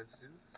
wetsuits.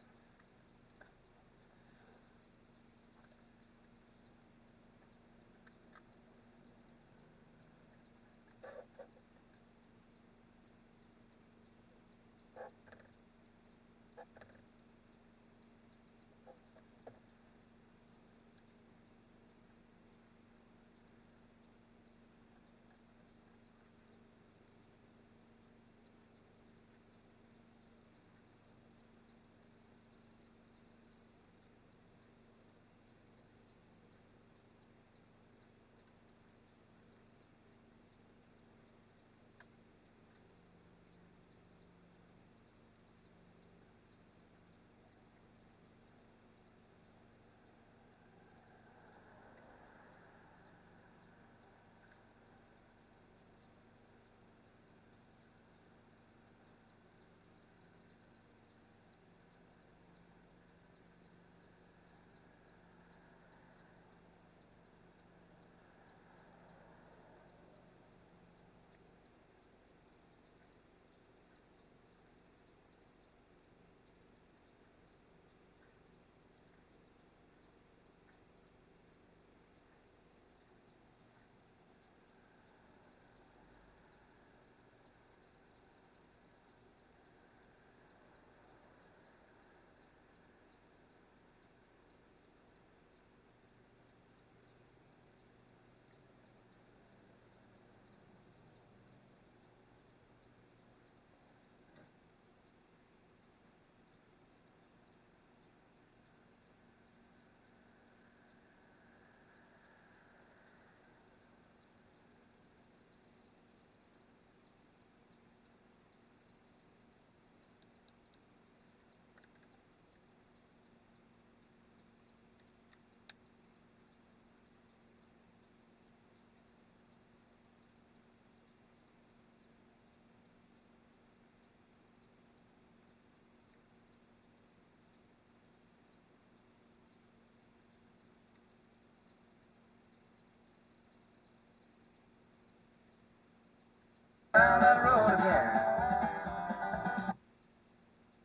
Down that road again.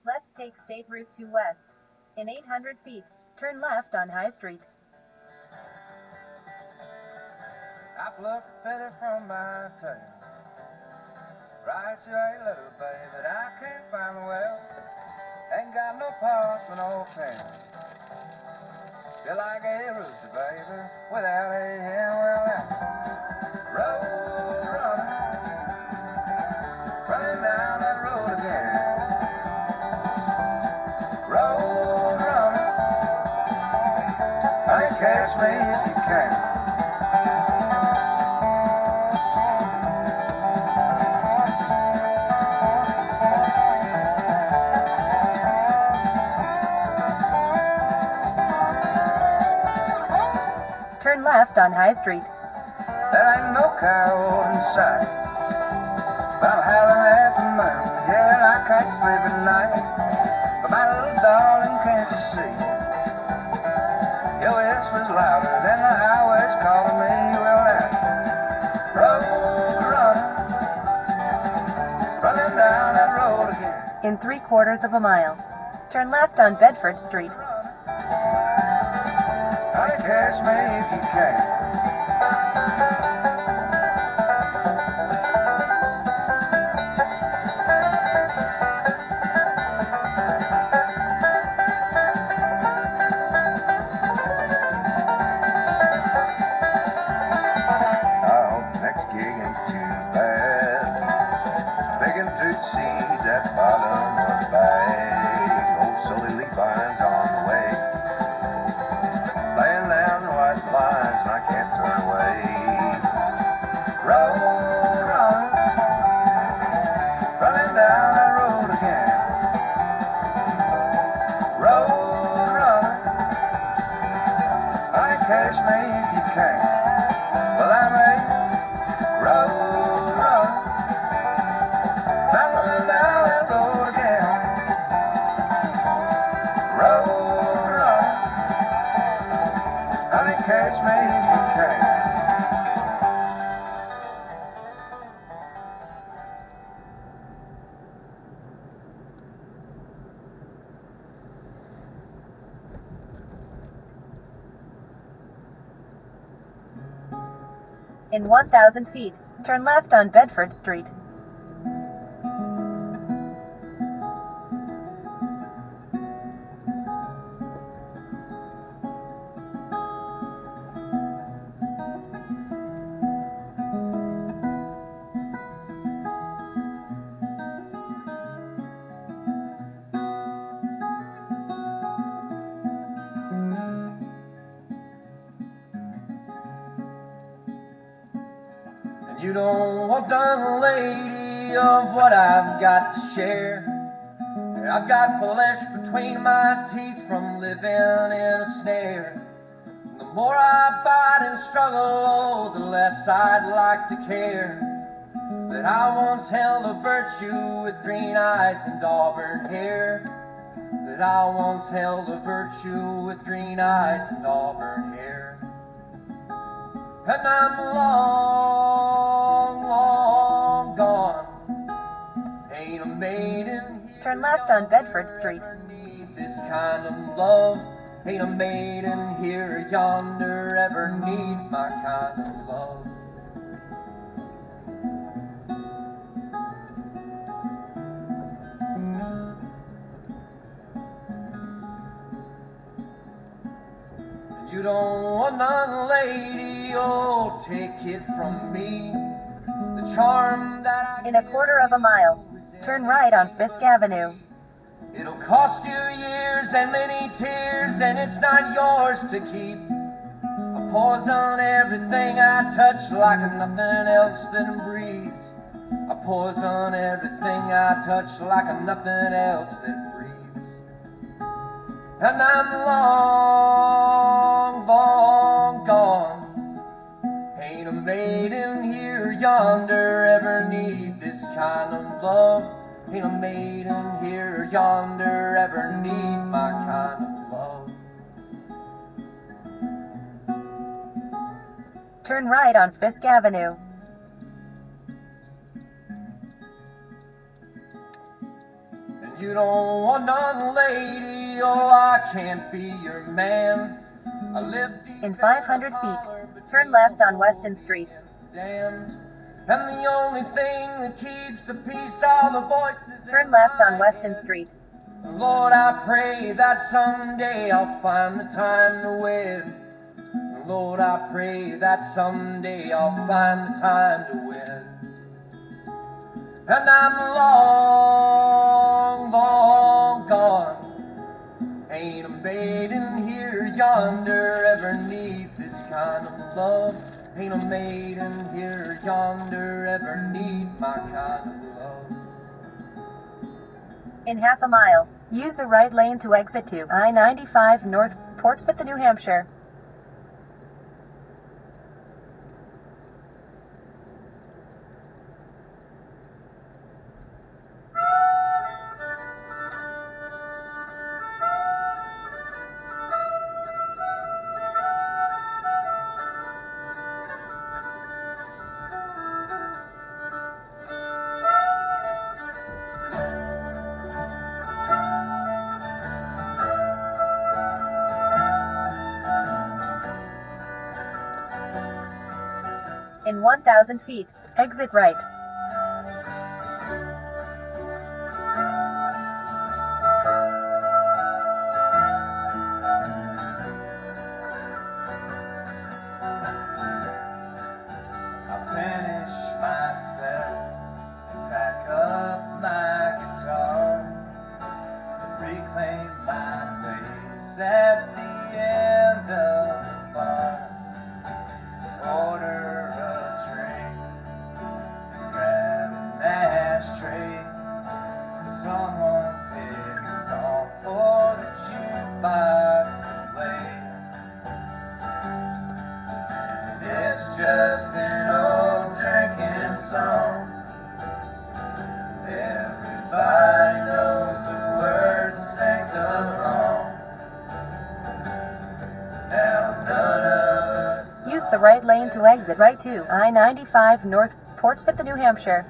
Let's take State Route 2 west. In 800 feet, turn left on High Street. I plucked a feather from my tail. Right you a little baby, but I can't find the well. Ain't got no parts for no pen. Feel like a rooster, baby, without a hen. Well, that road running down that road again. Road running, honey, catch me if you can. Turn left on High Street. There ain't no coyote in sight, but I'm howling at the moon, yelling I can't sleep at night. But my little darling, can't you see? Your whisper's louder than the highway's calling me. Well, that road running down that road again. In 3/4 of a mile, turn left on Bedford Street. Honey, catch me if you can. Seeds at the bottom of the bag. Old sully leaf vines on the way, laying down white lines and I can't turn away. Road running down that road again. Road honey, catch me if you can. Well, I'm a road running down that road again. Road In 1,000 feet, turn left on Bedford Street. You don't want none, lady, of what I've got to share. I've got flesh between my teeth from living in a snare. The more I bite and struggle, oh, the less I'd like to care. That I once held a virtue with green eyes and auburn hair. That I once held a virtue with green eyes and auburn hair. And I'm long, long gone. Ain't a maiden here. Turn left on Bedford Street. Need this kind of love. Ain't a maiden here or yonder ever need my kind of love. You don't want none, lady, oh, take it from me. The charm that I In a quarter of a mile, turn right on Fisk Avenue. It'll cost you years and many tears, and it's not yours to keep. I poison everything I touch like nothing else that breathes. I poison everything I touch like nothing else that breathes. And I'm long, long gone. Ain't a maiden here or yonder ever need this kind of love. Ain't a maiden here or yonder ever need my kind of love. Turn right on Fisk Avenue. And you don't want none, lady, oh, I can't be your man. I live deep In 500 feet, turn left on Weston Street. damned. And the only thing that keeps the peace are the voices. Turn left on Weston Street. Lord, I pray that someday I'll find the time to wed. Lord, I pray that someday I'll find the time to wed. And I'm long, long gone. Ain't a maiden here or yonder ever need this kind of love. Ain't a maiden here or yonder ever need my kind of love. In half a mile, use the right lane to exit to I-95 North, Portsmouth, New Hampshire. In 1,000 feet, exit right. I'll finish myself and pack up my guitar and reclaim my place at the end of the bar. Order a drink and grab an ashtray. Someone pick a song for the jukebox to play. It's just an old drinking song. Everybody knows the words and sings along. Now none of us Use the right lane to exit right to I-95 North, Portsmouth, New Hampshire.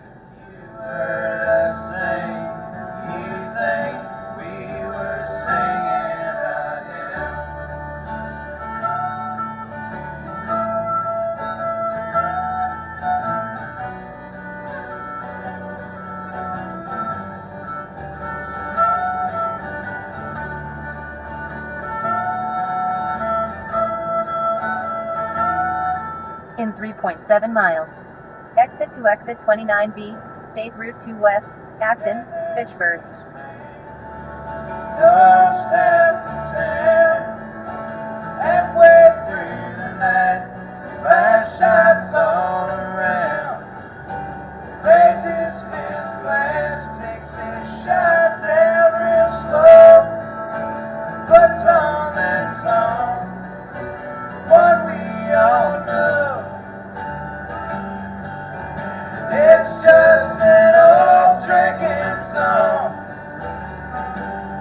heard us sing. You think we were singing a hymn? 7 miles. Exit to exit 29B, State Route 2 West, Acton, Fitchburg. Dust at the town, halfway through the night, flash shots all around. Raises his glass, takes his shot down real slow, puts on that song, one we all know. It's just an old drinking song.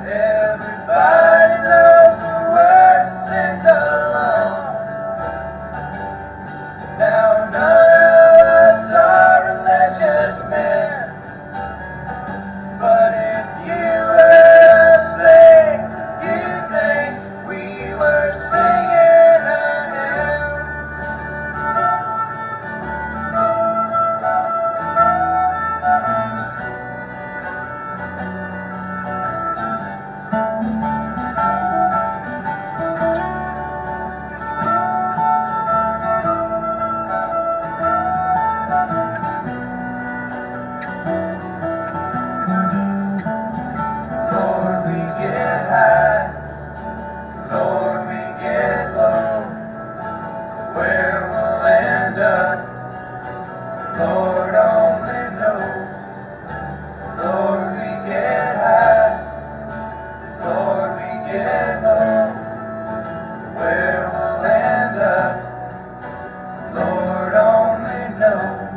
Everybody knows the words, sings along. Now none of us are religious men, but if you heard us sing, you'd think we were singing a hymn. Lord, we get high, Lord, we get low. Where we'll end up, Lord only knows. Lord, we get high, Lord, we get low. Where we'll end up, Lord only knows.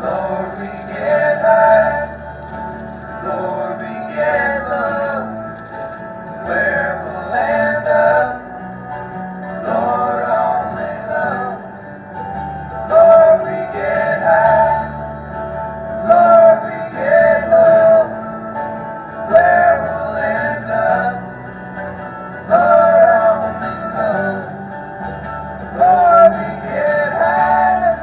Lord, we get high, Lord, we get low. Where we'll end up, Lord only knows. Lord, we get high, Lord, we get low. Where we'll end up, Lord only knows. Lord, we get high.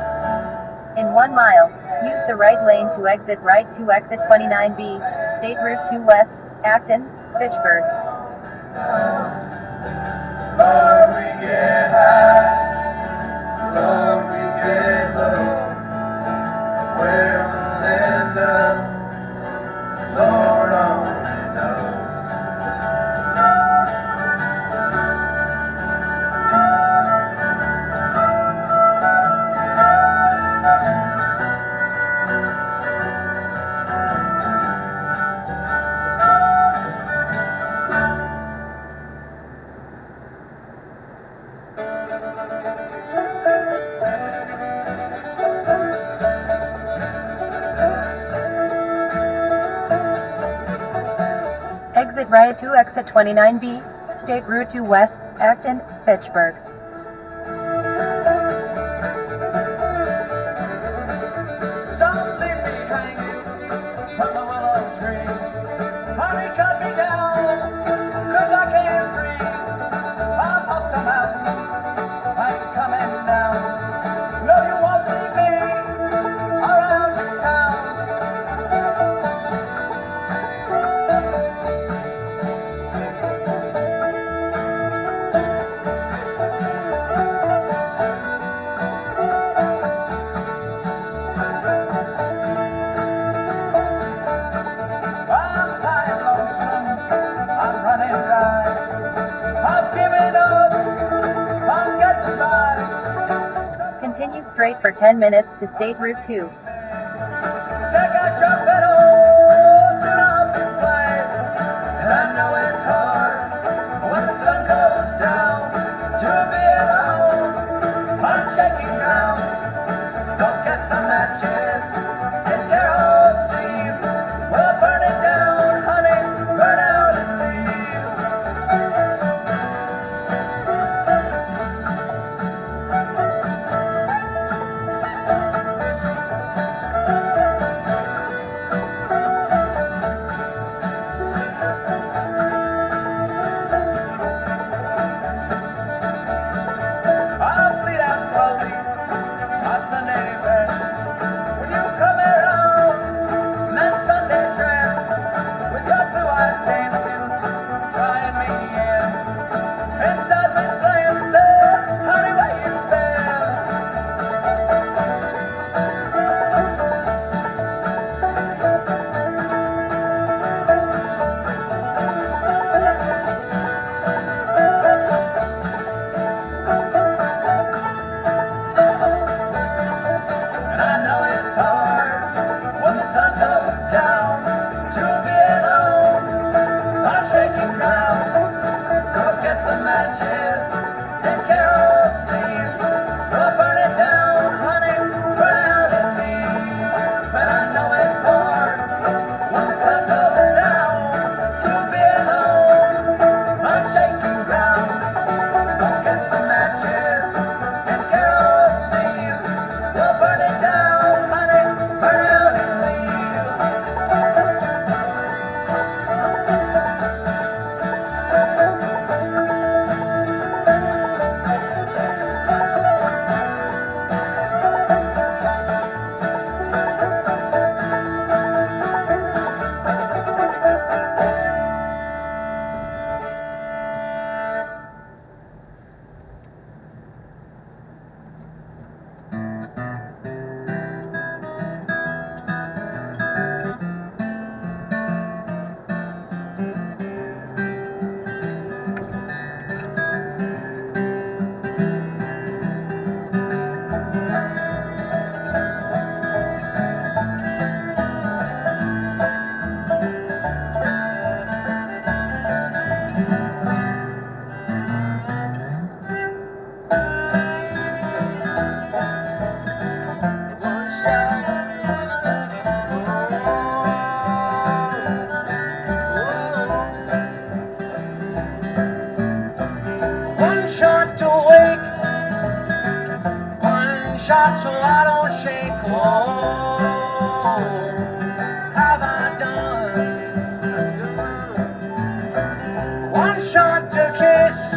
In 1 mile, use the right lane to exit right to exit 29B, State Route 2 West, Acton, Fitchburg. Lord, we get high, Lord, we get low. Where we'll end up, Lord only knows. Exit right to exit 29B, State Route 2 West, Acton, Fitchburg. Don't leave me hanging from the willow tree. Honey, cut me down, 'cause I can't breathe. I'm up the mountain, I'm coming down. No, you won't see me around your town. I'm high and lonesome, I'm running dry. I've given up, I'm getting by. Continue straight for 10 minutes to State Route 2. Take out your pedal, tune up and play. 'Cause I know it's hard when the sun goes down to be alone on shaky ground. Go get some matches and kerosene. We'll burn it down, honey, burn out and leave. I'll bleed out slowly, my Sunday best. When you come here, hard when the sun goes down to be alone on shaky grounds. Go get some matches and kerosene. Go burn it down, honey, burn out and leave. And I know it's hard when the sun goes down to be alone on shaky grounds. Go get some matches and kerosene. Go burn it down, honey, burn out and leave. One shot to wake, one shot so I don't shake. Oh, have I done? One shot to kiss,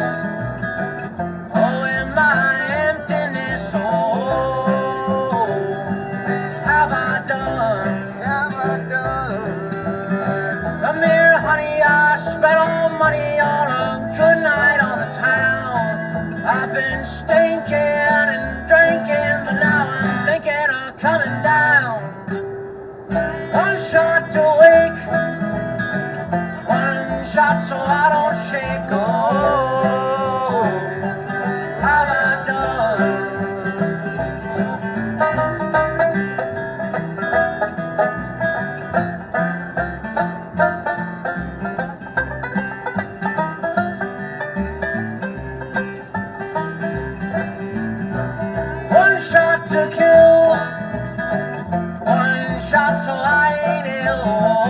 oh, in my emptiness. Oh, have I done? Have I done? Come here, honey, I spent all money on a good night on the town. I've been stinking and drinking, but now I'm thinking of coming down. One shot to wake, one shot so I don't shake. Oh, have I done? One shot to kill, one shot so I ain't ill. Oh,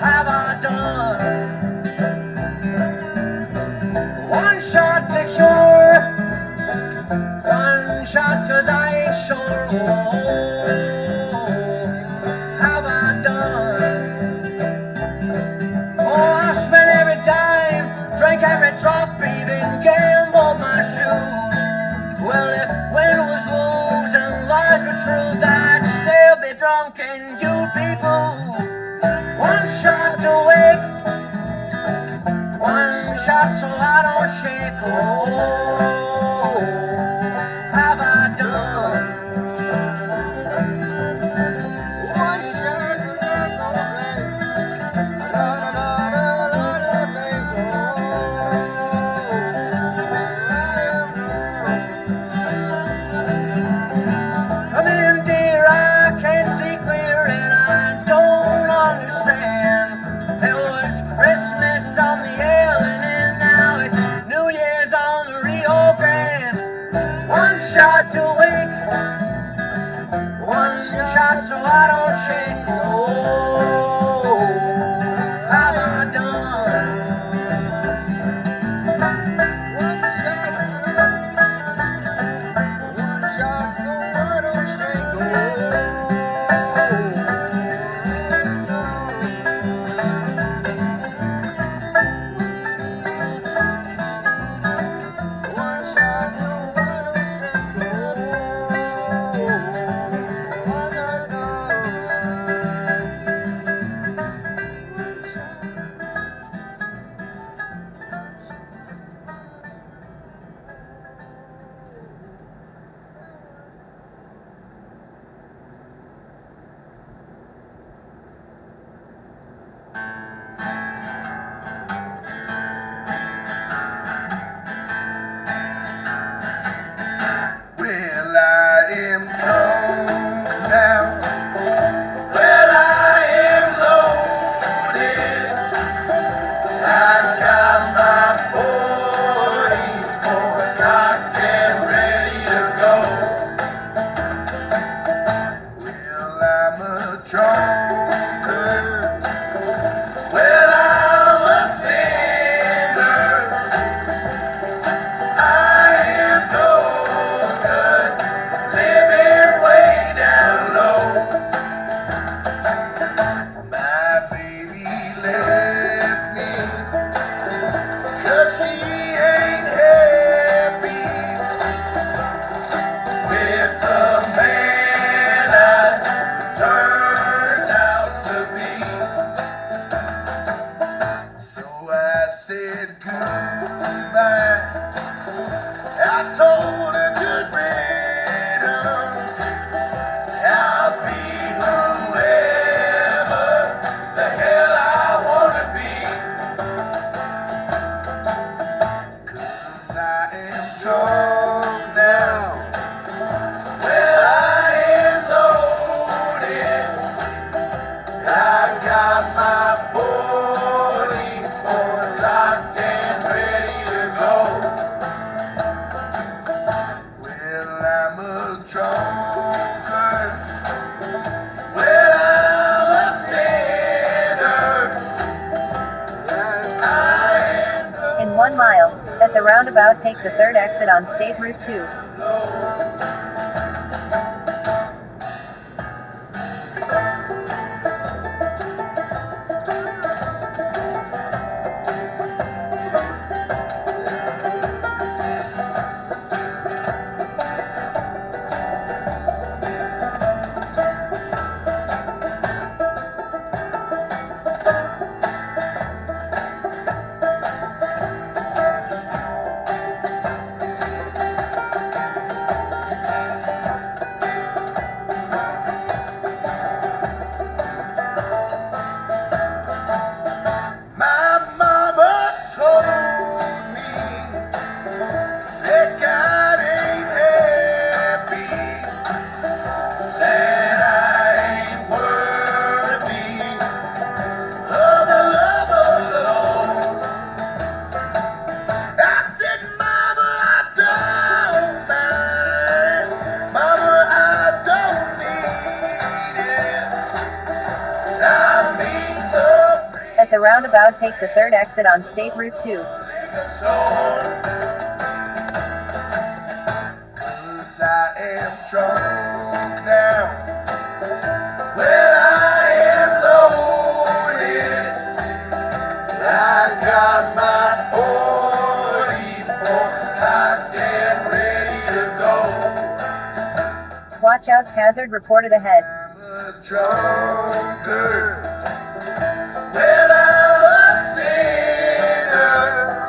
have I done? One shot to cure, one shot 'cause I ain't sure. Oh, have I done? Oh, I spent every dime, drank every drop, even gambled my shoes. Well, if win was lose and lies were true, I'd still be drunk and you'd be blue. One shot to wake, one shot so I don't shake. Oh, have I done? One shot to come in, dear, I can't see clear and I don't understand. It was Christmas on the island and now it's New Year's on the Rio Grande. One shot to wake, one shot so I don't shake. Oh, have I done? One shot so I don't shake. One shot no I don't drink. Oh, have I done? roundabout, take the third exit on State Route 2. My mama told me that God ain't happy, that I ain't worthy of the love alone. I said, Mama, I don't mind. Mama, I don't need it. I mean the At the roundabout, take the third exit on State Route 2. Cause I am drunk now. Well, I am loaded. I got my 44 cocked and ready to go. Watch out, hazard reported ahead. I'm a drunkard. Well, I'm a sinner.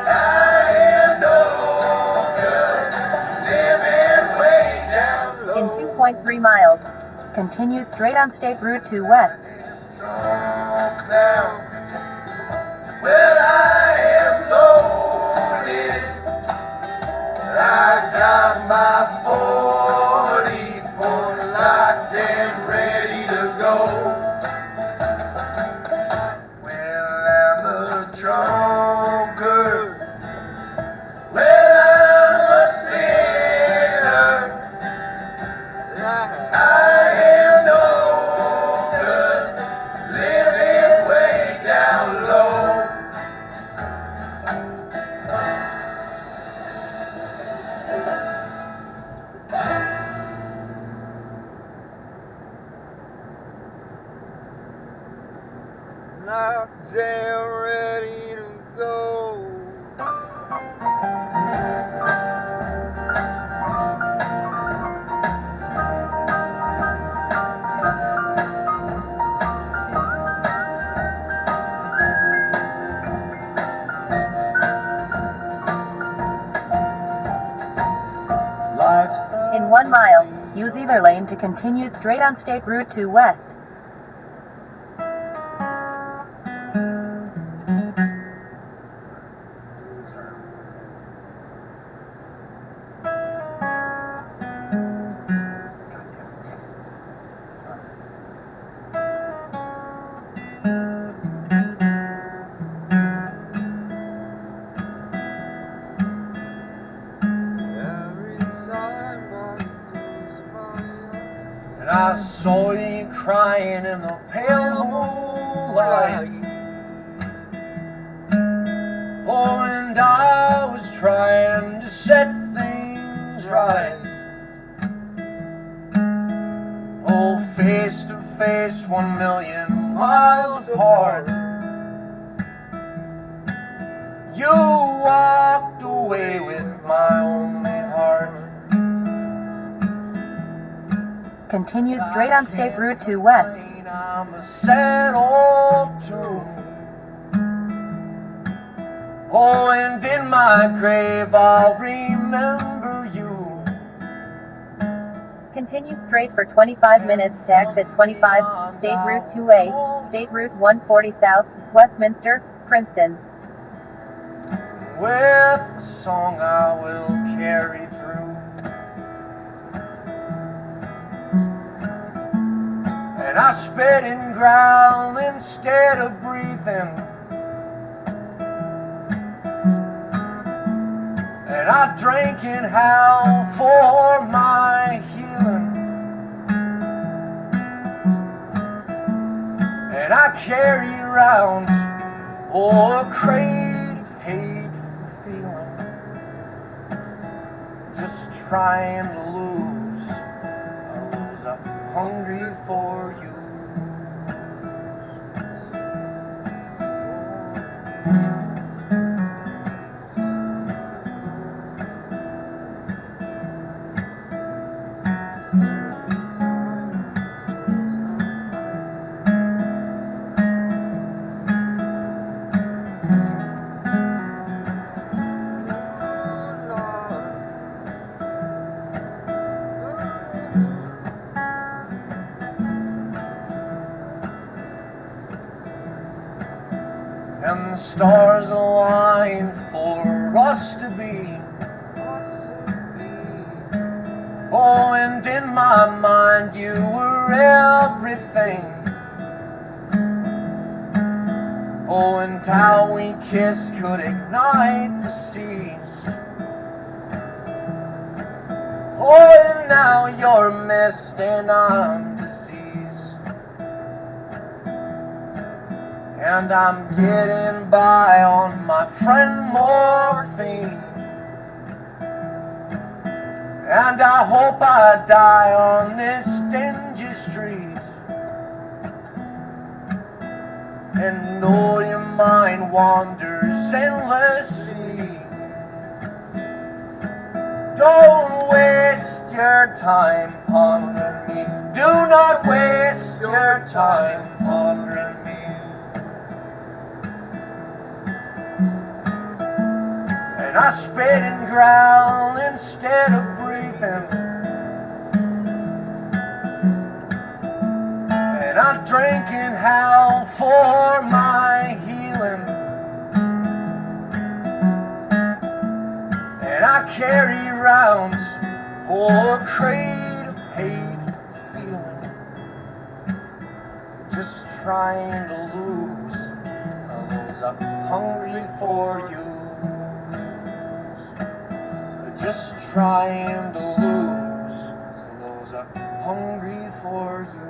I am no good, living way down low. In 2.3 miles, continue straight on State Route 2 west. Drunk now. Well, I am loaded. I got my 44 locked and ready to go. Well, I'm a drunkard. Well, I'm a sinner. I am no good, living way down low. Locked and ready to go. In 1 mile, use either lane to continue straight on State Route 2 west. And I saw you crying in the pale moonlight. Oh, and I was trying to set things right. Oh, face to face, 1,000,000 miles apart. You walked away with my only heart. Continue straight on State Route 2 west. I'm a sad old tune. Oh, and in my grave I'll remember you. Continue straight for 25 minutes to exit 25, State Route 2A, State Route 140 South, Westminster, Princeton. With the song I will carry through. And I spit and growl instead of breathing. And I drink in hell for my healing. And I carry around a crate of hate trying to lose are those I'm hungry for you. And the stars align for us to be. Oh, and in my mind you were everything. Oh, and how we kissed could ignite the seas. Oh, and now you're mist and I'm diseased. And I'm getting by on my friend morphine. And I hope I die on this dingy street. And all your mind wanders endlessly. Don't waste your time pondering me. Do not waste your time pondering me. And I spit and drown instead of breathing. And I drink in hell for my healing. And I carry round a crate of hate feeling. Just trying to lose those I'm hungry for you. Just trying to lose those I'm hungry for you.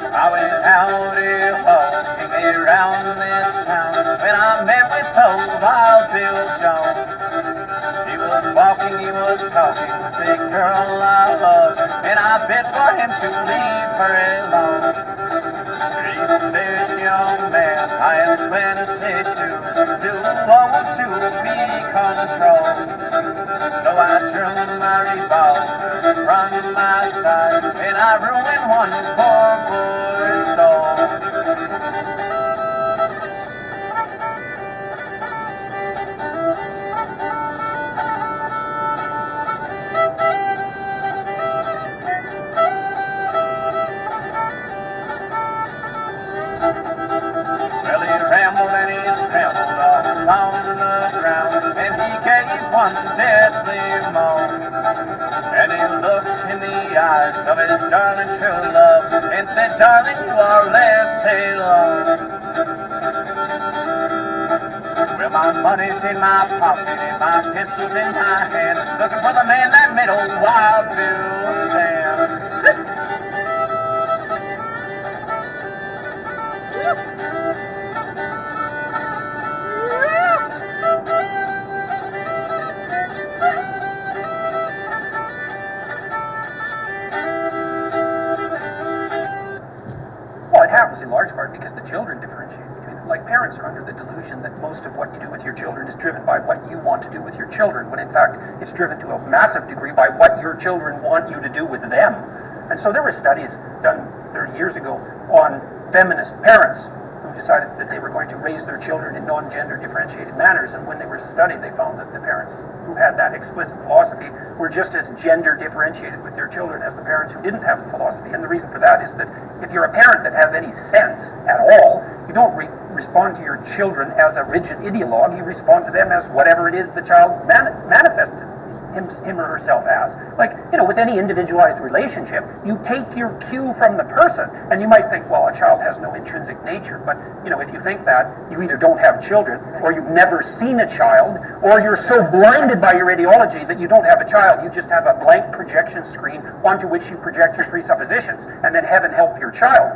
I went out walking around this town when I met with old Wild Bill Jones. He was walking, he was talking with the girl I love, and I bid for him to leave her alone. He said, young man, I am 22, too old to be controlled. So I drew my revolver from my side, and I ruined one poor boy's soul. Well, he rambled and he scrambled all along the ground, and he gave one deathly moan. And he looked in the eyes of his darling true love and said, darling, you are left alone. Well, my money's in my pocket and my pistol's in my hand, looking for the man that made old Wild Bill stand. Well, it happens in large part because the children differentiate between them. Like, parents are under the delusion that most of what you do with your children is driven by what you want to do with your children, when in fact it's driven to a massive degree by what your children want you to do with them. And so there were studies done 30 years ago on feminist parents who decided that they were going to raise their children in non-gender differentiated manners, and when they were studied, they found that the parents who had that explicit philosophy were just as gender differentiated with their children as the parents who didn't have the philosophy. And the reason for that is that if you're a parent that has any sense at all, you don't respond to your children as a rigid ideologue. You respond to them as whatever it is the child manifests him or herself as. Like, with any individualized relationship, you take your cue from the person, and you might think, well, a child has no intrinsic nature, but, if you think that, you either don't have children, or you've never seen a child, or you're so blinded by your ideology that you don't have a child, you just have a blank projection screen onto which you project your presuppositions, and then heaven help your child.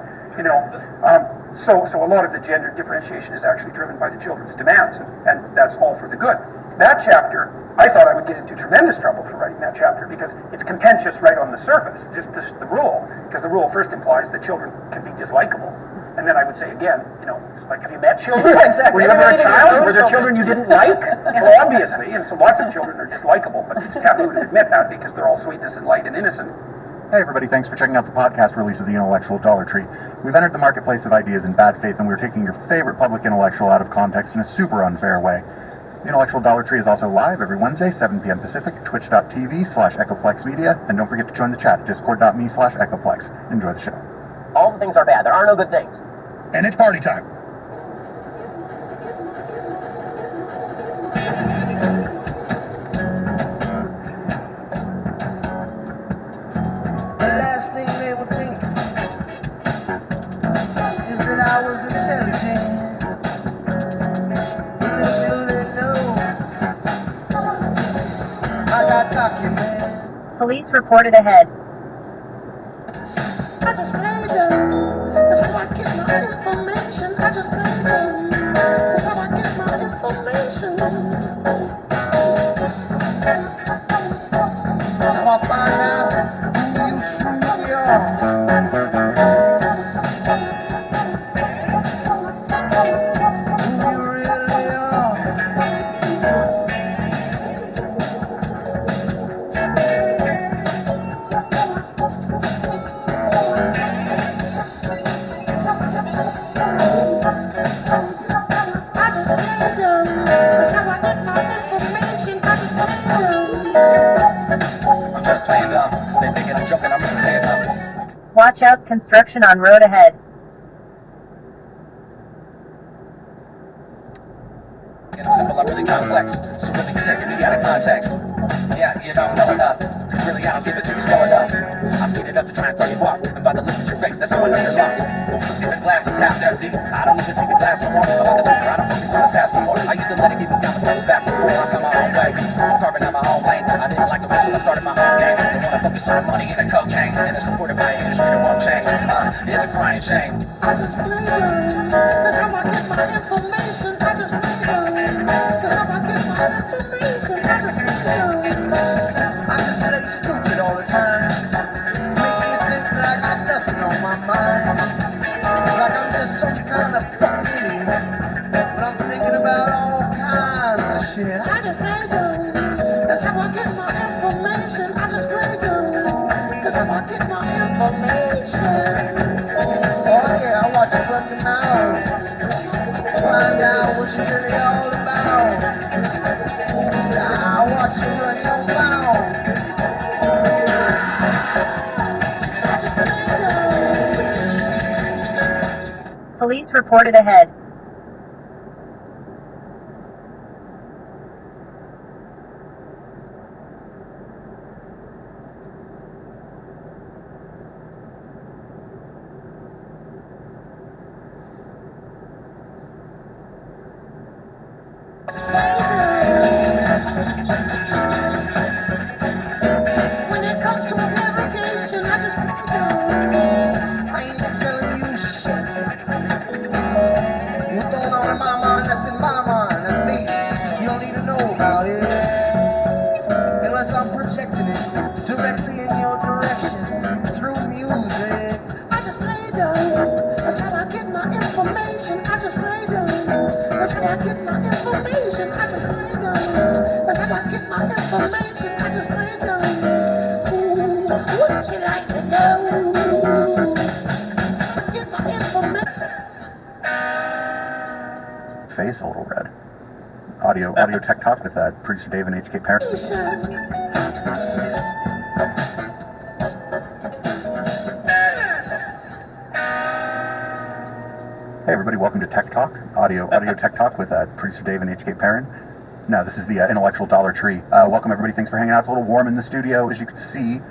So a lot of the gender differentiation is actually driven by the children's demands, and that's all for the good. That chapter, I thought I would get into tremendous trouble for writing that chapter because it's contentious right on the surface, just the rule, because the rule first implies that children can be dislikable. And then I would say again, like, have you met children? Exactly. Were you ever a child? Were there children you didn't like? Well, obviously, and so lots of children are dislikable, but it's taboo to admit that because they're all sweetness and light and innocent. Hey everybody, thanks for checking out the podcast release of The Intellectual Dollar Tree. We've entered the marketplace of ideas in bad faith, and we're taking your favorite public intellectual out of context in a super unfair way. The Intellectual Dollar Tree is also live every Wednesday, 7 p.m. Pacific, twitch.tv/Echoplex Media, and don't forget to join the chat, discord.me/Echoplex. Enjoy the show. All the things are bad. There are no good things. And it's party time. The last thing they would think is that I was intelligent. Little do they know I got documents. Police reported ahead. I just play dumb. That's how I get my information. I just play dumb. That's how I get my information. That's how I find out who you truly are. Who you really are. I just play dumb. That's how I get my information. I just play dumb. I'm just playing dumb. They thinking I'm joking. I'm gonna say something. Watch out, construction on road ahead. I'm simple, I'm really complex. So really you're taking me out of context. Yeah, you don't know enough. Cause really I don't give it to you slow enough. I speed it up to try and throw you off. And by the look at your face, that's how I know you're lost. Some see the glass is half empty. I don't even see the glass no more. About the future, I don't focus on the past no more. I used to let it get me down, but comes back before I come my own way. I'm carving out my own lane. I didn't like the way, so I started my own game. They wanna focus on the money and the cocaine. And they're supported by an industry that won't change. It's a crying shame. I just play dumb. That's how I get my information. I just play dumb. That's how I get my information. I just play dumb. I just play stupid all the time, making you think that I got nothing on my mind. Like I'm just some kind of fucking idiot, but I'm thinking about all kinds of shit. I just play dumb. That's how I get my information. I just play dumb. That's how I get my information. Oh yeah, I watch you run your mouth. Find out what you're really all about. I watch you run your mouth. Police reported ahead. When it comes to interrogation, I just play dumb. I ain't selling you shit. face a little red. Audio Tech Talk with producer Dave and HK Parent. Hey everybody, welcome to Tech Talk, Audio Tech Talk with producer Dave and HK Perrin. No, this is the Intellectual Dollar Tree. Welcome everybody, thanks for hanging out. It's a little warm in the studio, as you can see.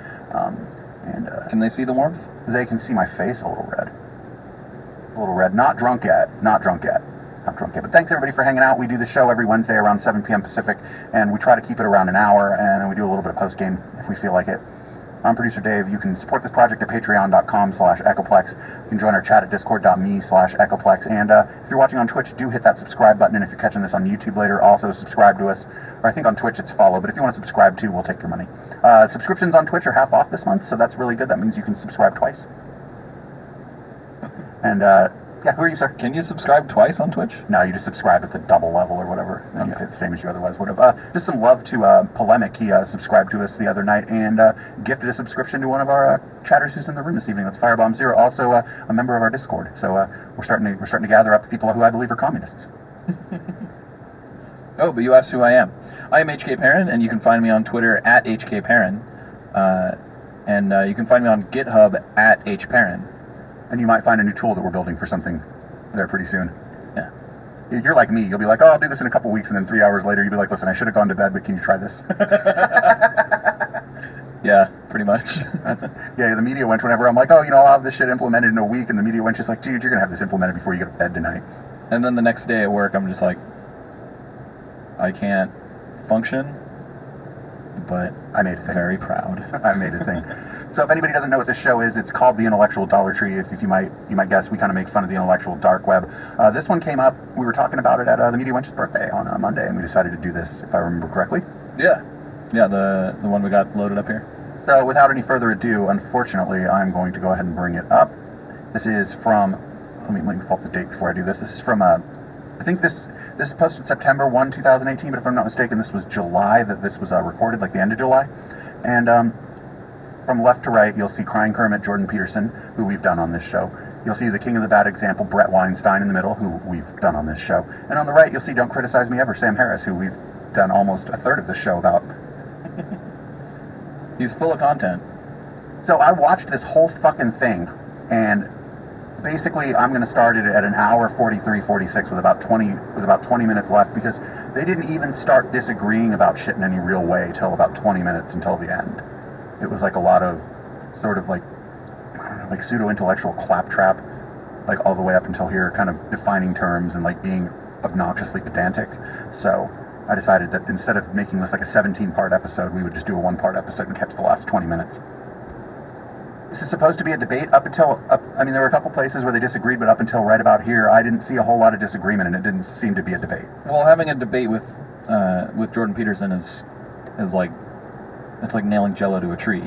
Can they see the warmth? They can see my face a little red. A little red. Not drunk yet. But thanks everybody for hanging out. We do the show every Wednesday around 7 p.m. Pacific, and we try to keep it around an hour, and then we do a little bit of post-game if we feel like it. I'm producer Dave. You can support this project at patreon.com/Echoplex. You can join our chat at discord.me/Echoplex. And if you're watching on Twitch, do hit that subscribe button. And if you're catching this on YouTube later, also subscribe to us. Or I think on Twitch it's follow, but if you want to subscribe too, we'll take your money. Subscriptions on Twitch are half off this month, so that's really good. That means you can subscribe twice. And yeah, who are you, sir? Can you subscribe twice on Twitch? No, you just subscribe at the double level or whatever. And you pay the same as you otherwise would have. Just some love to Polemic. He subscribed to us the other night and gifted a subscription to one of our chatters who's in the room this evening. That's Firebomb Zero, also a member of our Discord. So we're starting to gather up people who I believe are communists. Oh, but you asked who I am. I am HK Perrin, and you can find me on Twitter at HK Perrin. And you can find me on GitHub at HPerrin. And you might find a new tool that we're building for something there pretty soon. Yeah. You're like me. You'll be like, oh, I'll do this in a couple weeks, and then 3 hours later, you'll be like, listen, I should have gone to bed, but can you try this? Yeah, pretty much. Yeah, the media wench, whenever I'm like, oh, I'll have this shit implemented in a week, and the media wench is like, dude, you're going to have this implemented before you go to bed tonight. And then the next day at work, I'm just like, I can't function, but I made a thing. Very proud. I made a thing. So if anybody doesn't know what this show is, it's called The Intellectual Dollar Tree. If you might guess, we kind of make fun of the intellectual dark web. This one came up, we were talking about it at the Media Wench's birthday on Monday, and we decided to do this, if I remember correctly. Yeah, the one we got loaded up here. So without any further ado, unfortunately, I'm going to go ahead and bring it up. This is from, let me pull up the date before I do this. This is from, I think this is posted September 1, 2018, but if I'm not mistaken, this was July that this was recorded, like the end of July. And from left to right, you'll see Crying Kermit, Jordan Peterson, who we've done on this show. You'll see the King of the Bad Example, Brett Weinstein, in the middle, who we've done on this show. And on the right, you'll see Don't Criticize Me Ever, Sam Harris, who we've done almost a third of the show about. He's full of content. So I watched this whole fucking thing, and basically I'm going to start it at an hour 43-46 with about 20 minutes left, because they didn't even start disagreeing about shit in any real way till about 20 minutes until the end. It was like a lot of sort of like pseudo-intellectual claptrap, like all the way up until here, kind of defining terms and like being obnoxiously pedantic. So I decided that instead of making this like a 17-part episode, we would just do a 1-part episode and catch the last 20 minutes. This is supposed to be a debate I mean, there were a couple places where they disagreed, but up until right about here, I didn't see a whole lot of disagreement, and it didn't seem to be a debate. Well, having a debate with Jordan Peterson is like, it's like nailing Jello to a tree.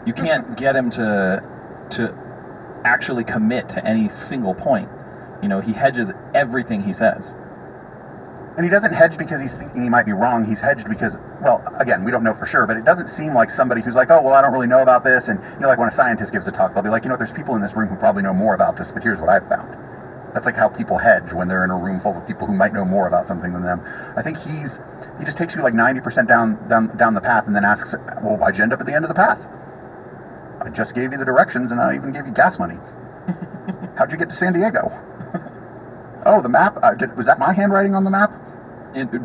You can't get him to actually commit to any single point. He hedges everything he says. And he doesn't hedge because he's thinking he might be wrong. He's hedged because, well, again, we don't know for sure, but it doesn't seem like somebody who's like, oh, well, I don't really know about this. And, like when a scientist gives a talk, they'll be like, there's people in this room who probably know more about this, but here's what I've found. That's like how people hedge when they're in a room full of people who might know more about something than them. I think he just takes you like 90% down the path and then asks, well, why'd you end up at the end of the path? I just gave you the directions and I even gave you gas money. How'd you get to San Diego? Oh, the map? Was that my handwriting on the map?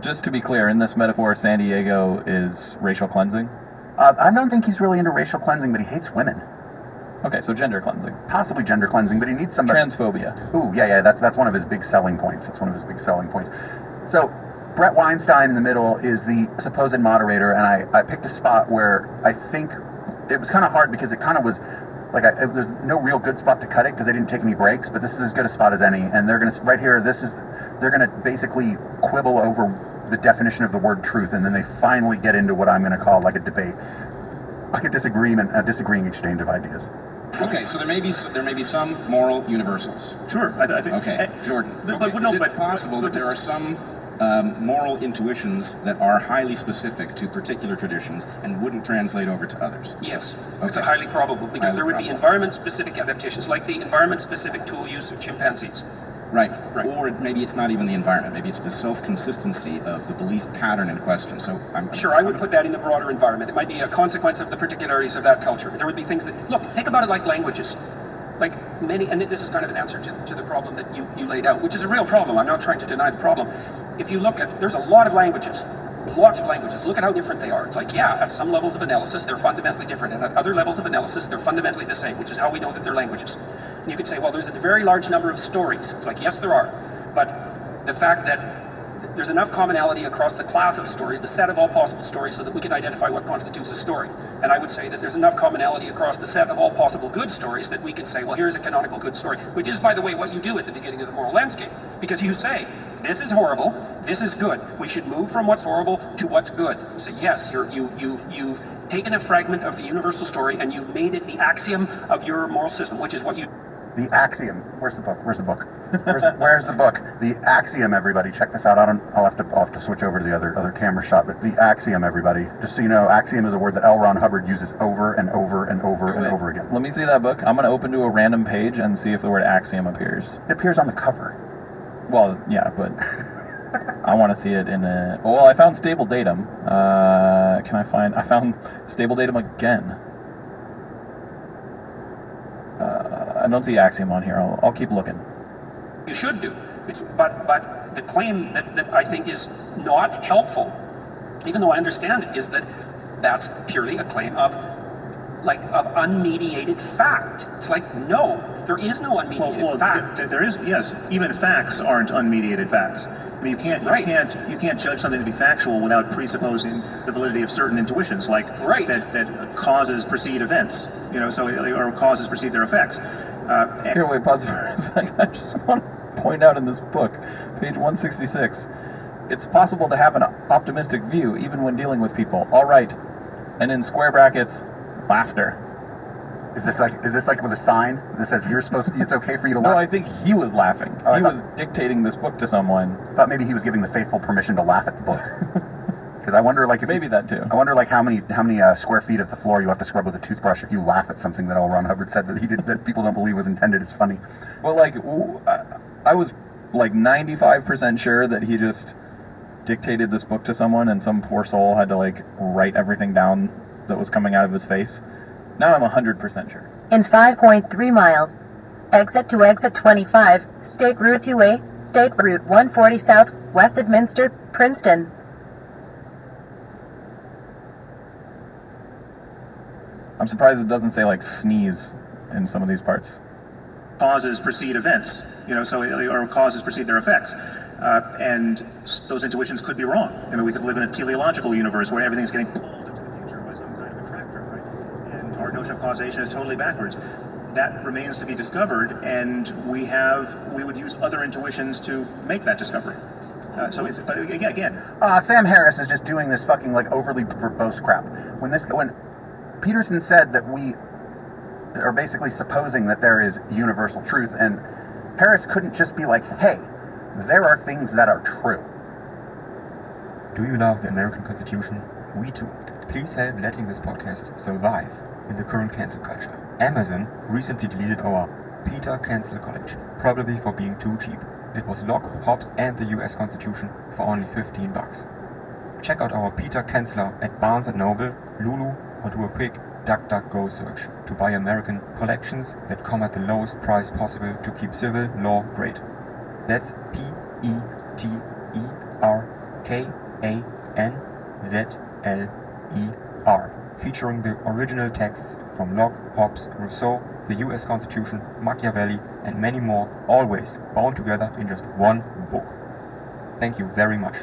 Just to be clear, in this metaphor, San Diego is racial cleansing? I don't think he's really into racial cleansing, but he hates women. Okay, so gender cleansing. Possibly gender cleansing, but he needs somebody... Transphobia. Ooh, yeah, that's one of his big selling points. So, Brett Weinstein in the middle is the supposed moderator, and I picked a spot where I think it was kind of hard because it kind of was... there's no real good spot to cut it because they didn't take any breaks, but this is as good a spot as any, and they're going to... Right here, they're going to basically quibble over the definition of the word truth, and then they finally get into what I'm going to call like a debate. Like a disagreeing exchange of ideas. Okay, so there may be some moral universals. Sure, I think. Okay, Jordan. Is it possible that there are some moral intuitions that are highly specific to particular traditions and wouldn't translate over to others? Yes, Okay. it's highly probable because there would be environment-specific adaptations, like the environment-specific tool use of chimpanzees. Right. Right. Or maybe it's not even the environment. Maybe it's the self-consistency of the belief pattern in question. So Sure, I would put that in the broader environment. It might be a consequence of the particularities of that culture. There would be things that, look, think about it like languages. Like many, and this is kind of an answer to the problem that you laid out, which is a real problem. I'm not trying to deny the problem. If you look at, there's a lot of languages. Lots of languages. Look at how different they are. It's like, yeah, at some levels of analysis, they're fundamentally different. And at other levels of analysis, they're fundamentally the same, which is how we know that they're languages. And you could say, well, there's a very large number of stories. It's like, yes, there are. But the fact that there's enough commonality across the class of stories, the set of all possible stories, so that we can identify what constitutes a story. And I would say that there's enough commonality across the set of all possible good stories that we can say, well, here's a canonical good story, which is, by the way, what you do at the beginning of the moral landscape. Because you say, this is horrible, this is good. We should move from what's horrible to what's good. You say, yes, you've taken a fragment of the universal story and you've made it the axiom of your moral system, which is what you... The axiom. Where's the book? Where's the book? Where's the book? The axiom, everybody. Check this out. I'll have to switch over to the other camera shot. But the axiom, everybody. Just so you know, axiom is a word that L. Ron Hubbard uses over and over and over and over again. Let me see that book. I'm going to open to a random page and see if the word axiom appears. It appears on the cover. Well, yeah, but I want to see it in a... Well, I found stable datum. I found stable datum again. I don't see axiom on here. I'll keep looking. You should do. But the claim that I think is not helpful, even though I understand it, is that that's purely a claim of unmediated fact. It's like, no, there is no unmediated fact. There is, yes. Even facts aren't unmediated facts. I mean, you can't judge something to be factual without presupposing the validity of certain intuitions, like that causes precede events. Or causes precede their effects. Here, wait, pause for a second. I just want to point out in this book, page 166, it's possible to have an optimistic view even when dealing with people. All right, and in square brackets, laughter. Is this like with a sign that says it's okay for you to laugh? No, I think he was laughing. He was dictating this book to someone. I thought maybe he was giving the faithful permission to laugh at the book. Because I wonder, like, if maybe that too. I wonder, like, how many square feet of the floor you have to scrub with a toothbrush if you laugh at something that L. Ron Hubbard said that he did that people don't believe was intended as funny. Well, like, I was like 95% sure that he just dictated this book to someone, and some poor soul had to like write everything down that was coming out of his face. Now I'm 100% sure. In 5.3 miles, exit to exit 25, State Route 2A, State Route 140 South, Westminster, Princeton. I'm surprised it doesn't say like sneeze in some of these parts. Causes precede events, or causes precede their effects. And those intuitions could be wrong. I mean, we could live in a teleological universe where everything's getting pulled into the future by some kind of attractor, right? And our notion of causation is totally backwards. That remains to be discovered, and we would use other intuitions to make that discovery. But again, Sam Harris is just doing this fucking like overly verbose crap. When Peterson said that we are basically supposing that there is universal truth, and Harris couldn't just be like, hey, there are things that are true. Do you love the American Constitution? We too. Please help letting this podcast survive in the current cancel culture. Amazon recently deleted our Peter Cancel collection, probably for being too cheap. It was Locke, Hobbes, and the US Constitution for only $15. Check out our Peter Canceler at Barnes & Noble, Lulu, or do a quick DuckDuckGo search to buy American collections that come at the lowest price possible to keep civil law great. That's PeterKanzler, featuring the original texts from Locke, Hobbes, Rousseau, the US Constitution, Machiavelli, and many more, always bound together in just one book. Thank you very much.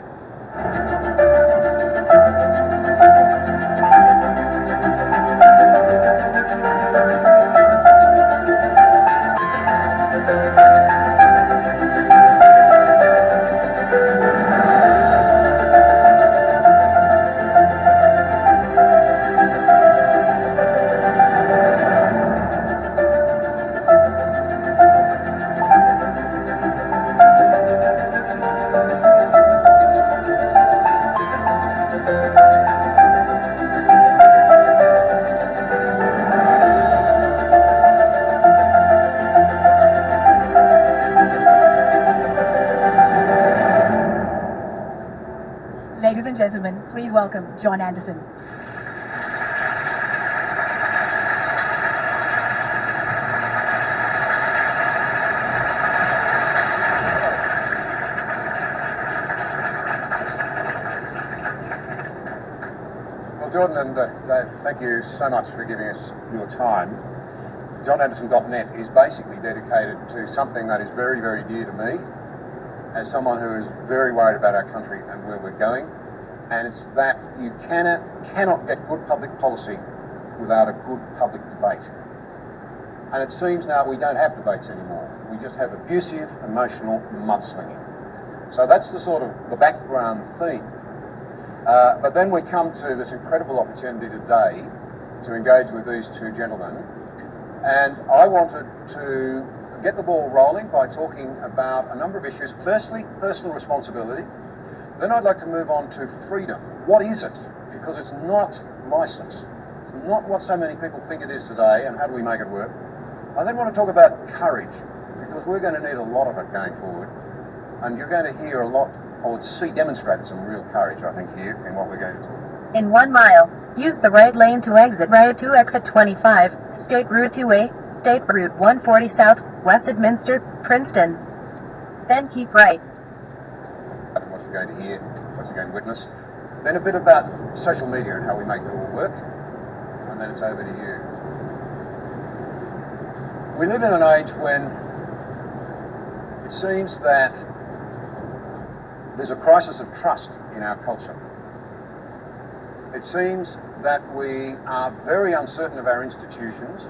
gentlemen, please welcome John Anderson. Well, Jordan and Dave, thank you so much for giving us your time. JohnAnderson.net is basically dedicated to something that is very, very dear to me as someone who is very worried about our country and where we're going. And it's that you cannot get good public policy without a good public debate. And it seems now we don't have debates anymore. We just have abusive, emotional mudslinging. So that's the background theme. But then we come to this incredible opportunity today to engage with these two gentlemen. And I wanted to get the ball rolling by talking about a number of issues. Firstly, personal responsibility. Then I'd like to move on to freedom. What is it? Because it's not license. It's not what so many people think it is today, and how do we make it work? I then want to talk about courage, because we're going to need a lot of it going forward. And you're going to hear a lot, or see demonstrated some real courage, I think, here in what we're going to talk about. In 1 mile, use the right lane to exit right to exit 25, State Route 2A, State Route 140 South, Westminster, Princeton. Then keep right. What you're going to hear, what you're going to witness. Then a bit about social media and how we make it all work. And then it's over to you. We live in an age when it seems that there's a crisis of trust in our culture. It seems that we are very uncertain of our institutions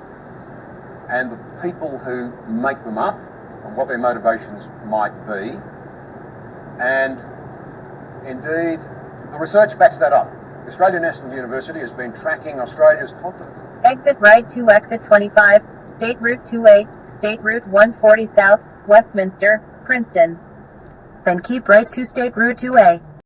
and the people who make them up and what their motivations might be. And indeed, the research backs that up. The Australian National University has been tracking Australia's confidence. Exit right to exit 25, State Route 2A, State Route 140 South, Westminster, Princeton. Then keep right to State Route 2A.